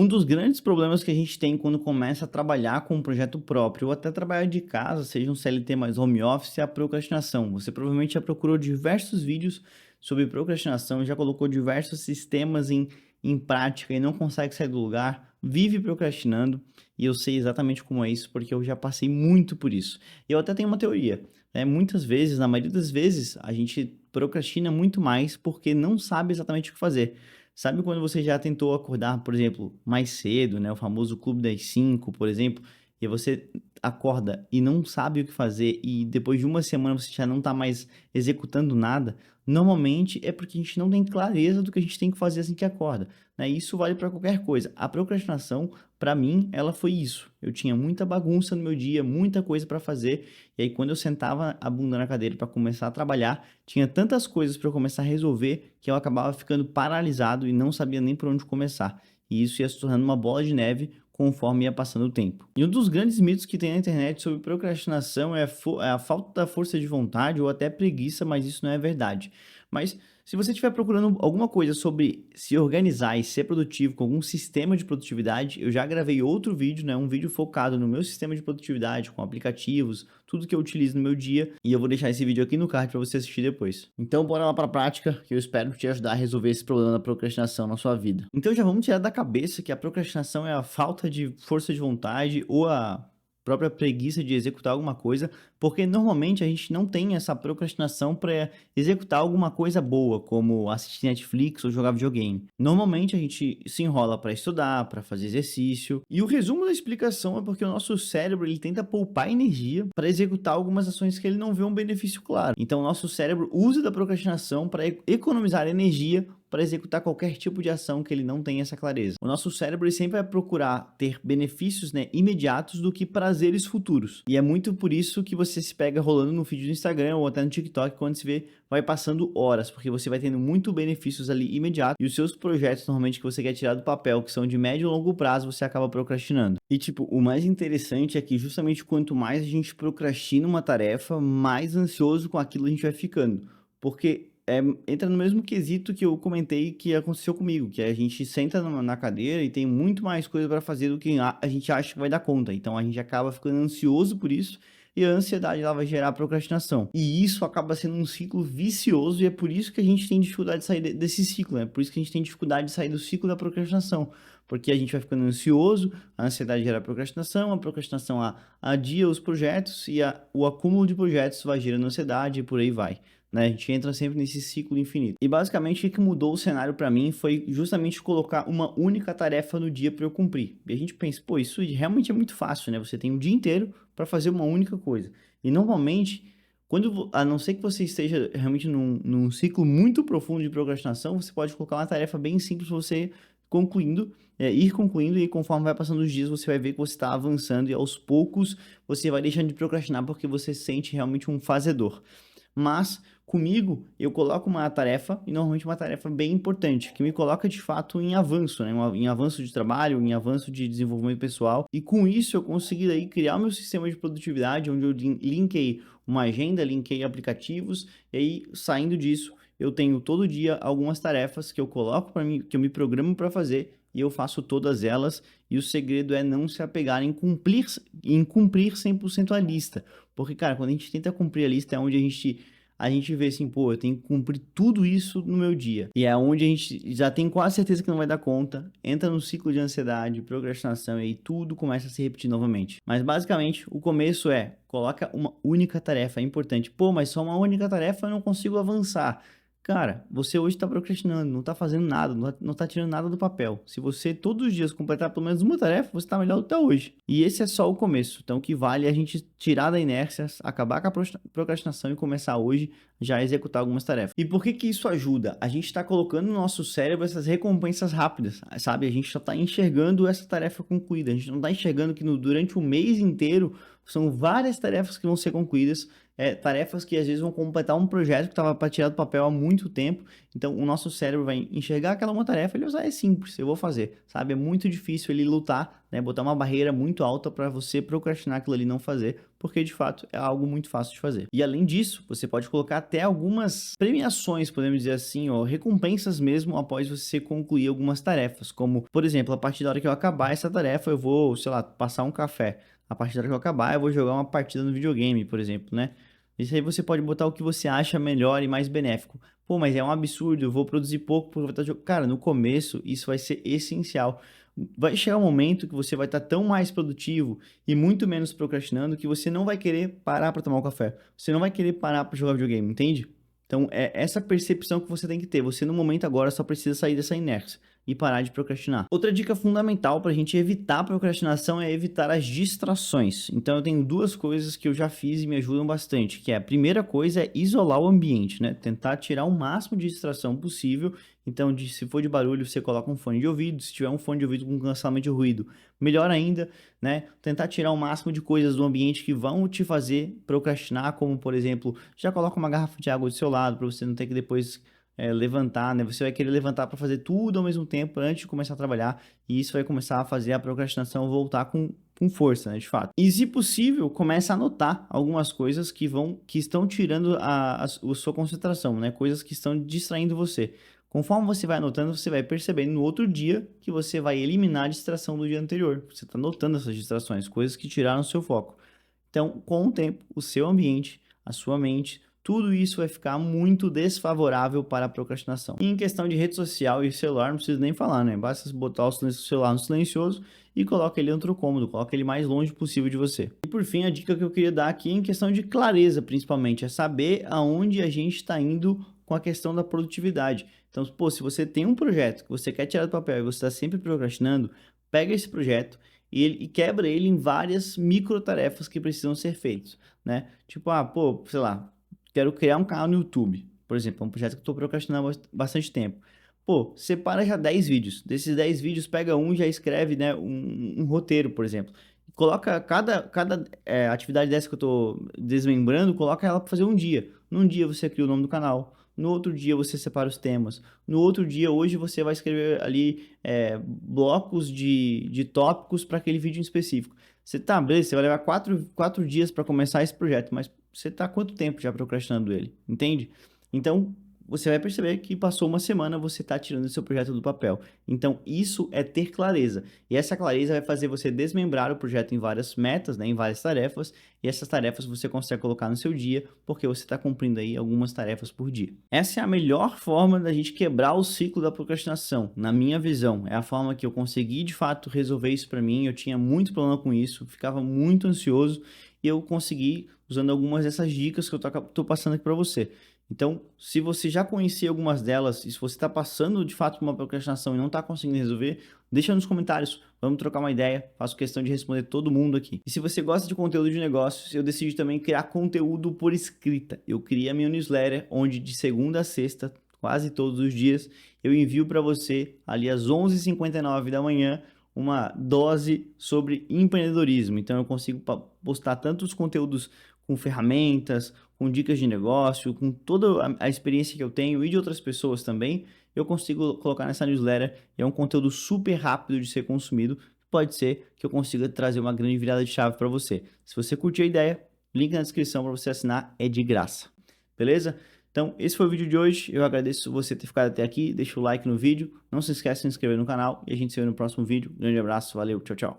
Um dos grandes problemas que a gente tem quando começa a trabalhar com um projeto próprio ou até trabalhar de casa, seja um CLT mais home office, é a procrastinação. Você provavelmente já procurou diversos vídeos sobre procrastinação, já colocou diversos sistemas em prática e não consegue sair do lugar, vive procrastinando, e eu sei exatamente como é isso, porque eu já passei muito por isso. Eu até tenho uma teoria, né? Muitas vezes, na maioria das vezes, a gente procrastina muito mais porque não sabe exatamente o que fazer. Sabe quando você já tentou acordar, por exemplo, mais cedo, né, o famoso clube das 5, por exemplo, e você acorda e não sabe o que fazer e depois de uma semana você já não está mais executando nada? Normalmente é porque a gente não tem clareza do que a gente tem que fazer assim que acorda, né? Isso vale para qualquer coisa. A procrastinação, para mim, ela foi isso. Eu tinha muita bagunça no meu dia, muita coisa para fazer, e aí quando eu sentava a bunda na cadeira para começar a trabalhar, tinha tantas coisas para eu começar a resolver que eu acabava ficando paralisado e não sabia nem por onde começar. E isso ia se tornando uma bola de neve conforme ia passando o tempo. E um dos grandes mitos que tem na internet sobre procrastinação é a falta da força de vontade ou até preguiça, mas isso não é verdade. Mas se você estiver procurando alguma coisa sobre se organizar e ser produtivo com algum sistema de produtividade, eu já gravei outro vídeo, né, um vídeo focado no meu sistema de produtividade, com aplicativos, tudo que eu utilizo no meu dia, e eu vou deixar esse vídeo aqui no card para você assistir depois. Então bora lá para a prática, que eu espero te ajudar a resolver esse problema da procrastinação na sua vida. Então já vamos tirar da cabeça que a procrastinação é a falta de força de vontade ou a própria preguiça de executar alguma coisa, porque normalmente a gente não tem essa procrastinação para executar alguma coisa boa, como assistir Netflix ou jogar videogame. Normalmente a gente se enrola para estudar, para fazer exercício, e o resumo da explicação é porque o nosso cérebro ele tenta poupar energia para executar algumas ações que ele não vê um benefício claro. Então o nosso cérebro usa da procrastinação para economizar energia para executar qualquer tipo de ação que ele não tenha essa clareza. O nosso cérebro ele sempre vai procurar ter benefícios, né, imediatos do que prazeres futuros. E é muito por isso que você se pega rolando no feed do Instagram ou até no TikTok quando se vê vai passando horas, porque você vai tendo muito benefícios ali imediato e os seus projetos normalmente que você quer tirar do papel, que são de médio e longo prazo, você acaba procrastinando. E tipo, o mais interessante é que justamente quanto mais a gente procrastina uma tarefa, mais ansioso com aquilo a gente vai ficando. Porque entra no mesmo quesito que eu comentei que aconteceu comigo, que a gente senta na cadeira e tem muito mais coisa para fazer do que a gente acha que vai dar conta. Então a gente acaba ficando ansioso por isso e a ansiedade ela vai gerar procrastinação. E isso acaba sendo um ciclo vicioso e é por isso que a gente tem dificuldade de sair desse ciclo, é por isso que a gente tem dificuldade de sair do ciclo da procrastinação, porque a gente vai ficando ansioso, a ansiedade gera procrastinação, a procrastinação adia os projetos e o acúmulo de projetos vai gerando ansiedade e por aí vai, né? A gente entra sempre nesse ciclo infinito. E basicamente o que mudou o cenário para mim foi justamente colocar uma única tarefa no dia para eu cumprir. E a gente pensa, pô, isso realmente é muito fácil, né? Você tem o dia inteiro para fazer uma única coisa. E normalmente, a não ser que você esteja realmente num ciclo muito profundo de procrastinação, você pode colocar uma tarefa bem simples para você concluindo, ir concluindo e conforme vai passando os dias você vai ver que você está avançando e aos poucos você vai deixando de procrastinar porque você se sente realmente um fazedor. Mas comigo eu coloco uma tarefa, e normalmente uma tarefa bem importante, que me coloca de fato em avanço, né? Em avanço de trabalho, em avanço de desenvolvimento pessoal, e com isso eu consegui aí criar o meu sistema de produtividade, onde eu linkei uma agenda, linkei aplicativos, e aí saindo disso eu tenho todo dia algumas tarefas que eu coloco para mim, que eu me programo para fazer, e eu faço todas elas, e o segredo é não se apegar em cumprir 100% a lista. Porque, cara, quando a gente tenta cumprir a lista é onde a gente vê assim, pô, eu tenho que cumprir tudo isso no meu dia. E é onde a gente já tem quase certeza que não vai dar conta, entra no ciclo de ansiedade, procrastinação e aí tudo começa a se repetir novamente. Mas basicamente, o começo coloca uma única tarefa, é importante. Pô, mas só uma única tarefa eu não consigo avançar. Cara, você hoje está procrastinando, não está fazendo nada, não tá tirando nada do papel. Se você todos os dias completar pelo menos uma tarefa, você está melhor do que tá hoje. E esse é só o começo. Então, o que vale é a gente tirar da inércia, acabar com a procrastinação e começar hoje já a executar algumas tarefas. E por que que isso ajuda? A gente está colocando no nosso cérebro essas recompensas rápidas, sabe? A gente só está enxergando essa tarefa concluída. A gente não está enxergando que durante o mês inteiro são várias tarefas que vão ser concluídas, tarefas que às vezes vão completar um projeto que estava para tirar do papel há muito tempo. Então o nosso cérebro vai enxergar aquela uma tarefa e ele vai usar, é simples, eu vou fazer, sabe? É muito difícil ele lutar né, botar uma barreira muito alta para você procrastinar aquilo ali e não fazer, porque de fato é algo muito fácil de fazer. E além disso, você pode colocar até algumas premiações, podemos dizer assim, ó, recompensas mesmo após você concluir algumas tarefas, como, por exemplo, a partir da hora que eu acabar essa tarefa, eu vou, sei lá, passar um café. A partir da hora que eu acabar, eu vou jogar uma partida no videogame, por exemplo, né? Isso aí você pode botar o que você acha melhor e mais benéfico. Pô, mas é um absurdo, eu vou produzir pouco por estar jogando. Cara, no começo isso vai ser essencial. Vai chegar um momento que você vai estar tão mais produtivo e muito menos procrastinando que você não vai querer parar para tomar um café. Você não vai querer parar para jogar videogame, entende? Então é essa percepção que você tem que ter. Você no momento agora só precisa sair dessa inércia e parar de procrastinar. Outra dica fundamental para a gente evitar a procrastinação é evitar as distrações. Então eu tenho duas coisas que eu já fiz e me ajudam bastante, que é a primeira coisa é isolar o ambiente, né? Tentar tirar o máximo de distração possível. Então, se for de barulho, você coloca um fone de ouvido. Se tiver um fone de ouvido com cancelamento de ruído, melhor ainda, né? Tentar tirar o máximo de coisas do ambiente que vão te fazer procrastinar, como por exemplo, já coloca uma garrafa de água do seu lado para você não ter que depois levantar, né? Você vai querer levantar para fazer tudo ao mesmo tempo antes de começar a trabalhar, e isso vai começar a fazer a procrastinação voltar com força, né? De fato. E se possível, comece a anotar algumas coisas que estão tirando a sua concentração, né? Coisas que estão distraindo você. Conforme você vai anotando, você vai percebendo no outro dia que você vai eliminar a distração do dia anterior. Você está notando essas distrações, coisas que tiraram o seu foco. Então, com o tempo, o seu ambiente, a sua mente, tudo isso vai ficar muito desfavorável para a procrastinação. E em questão de rede social e celular, não precisa nem falar, né? Basta botar o celular no silencioso e coloca ele em outro cômodo, coloca ele mais longe possível de você. E por fim, a dica que eu queria dar aqui em questão de clareza, principalmente, é saber aonde a gente está indo com a questão da produtividade. Então, pô, se você tem um projeto que você quer tirar do papel e você está sempre procrastinando, pega esse projeto e quebra ele em várias micro tarefas que precisam ser feitas, né? Tipo, pô, sei lá, quero criar um canal no YouTube, por exemplo, é um projeto que eu estou procrastinando há bastante tempo. Pô, separa já 10 vídeos. Desses 10 vídeos, pega um e já escreve, né, um roteiro, por exemplo. Coloca cada atividade dessa que eu estou desmembrando, coloca ela para fazer um dia. Num dia você cria o nome do canal. No outro dia você separa os temas. No outro dia, hoje, você vai escrever ali blocos de tópicos para aquele vídeo em específico. Você tá, beleza, você vai levar 4 dias para começar esse projeto, mas você está há quanto tempo já procrastinando ele? Entende? Então, você vai perceber que passou uma semana, você está tirando o seu projeto do papel. Então, isso é ter clareza. E essa clareza vai fazer você desmembrar o projeto em várias metas, né, em várias tarefas, e essas tarefas você consegue colocar no seu dia, porque você está cumprindo aí algumas tarefas por dia. Essa é a melhor forma da gente quebrar o ciclo da procrastinação, na minha visão. É a forma que eu consegui, de fato, resolver isso para mim. Eu tinha muito problema com isso, ficava muito ansioso, e eu consegui usando algumas dessas dicas que eu tô passando aqui para você. Então, se você já conhecia algumas delas e se você está passando de fato por uma procrastinação e não está conseguindo resolver, deixa nos comentários, vamos trocar uma ideia, faço questão de responder todo mundo aqui. E se você gosta de conteúdo de negócios, eu decidi também criar conteúdo por escrita. Eu criei a minha newsletter, onde de segunda a sexta, quase todos os dias, eu envio para você, ali às 11h59 da manhã, uma dose sobre empreendedorismo. Então eu consigo postar tanto os conteúdos com ferramentas, com dicas de negócio, com toda a experiência que eu tenho e de outras pessoas também, eu consigo colocar nessa newsletter e é um conteúdo super rápido de ser consumido. Pode ser que eu consiga trazer uma grande virada de chave para você. Se você curtiu a ideia, link na descrição para você assinar, é de graça. Beleza? Então, esse foi o vídeo de hoje. Eu agradeço você ter ficado até aqui. Deixa o like no vídeo. Não se esqueça de se inscrever no canal e a gente se vê no próximo vídeo. Grande abraço, valeu, tchau, tchau.